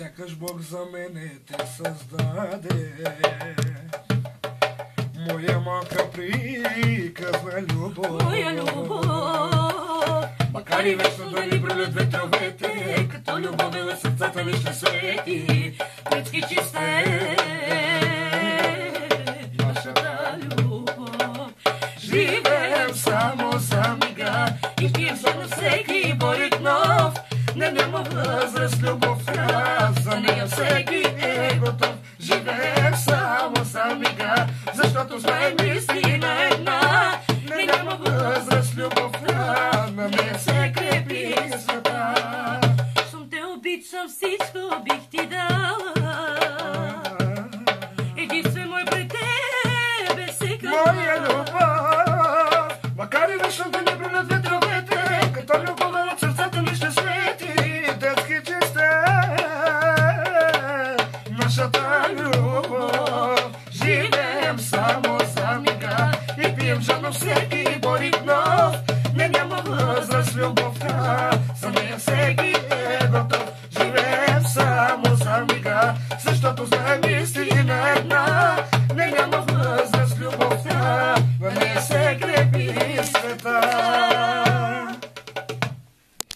Сякаш Бог за мене те създаде. Моя малка приказна любов, моя любов. Макар и вечно да ни брулят ветровете, като любовила сърцата ни ще свети, пречки чиста е нашата любов. Живеем само за мига и пием се на всеки борик нов. Не няма възраст, любовта, за нея всеки е готов. Живеем само за мига, защото сме мисли на една. Не няма възраст, любовта, на нея се крепи света. Щом те обичам, всичко бих ти дала. Единствен мой пред тебе се кръва. моя любов. Макар и вечно да ни брулят ветровете, като любовта от сърцата ни ще свети, детски чиста нашата любов. Живеем само за мига и пием жадно всеки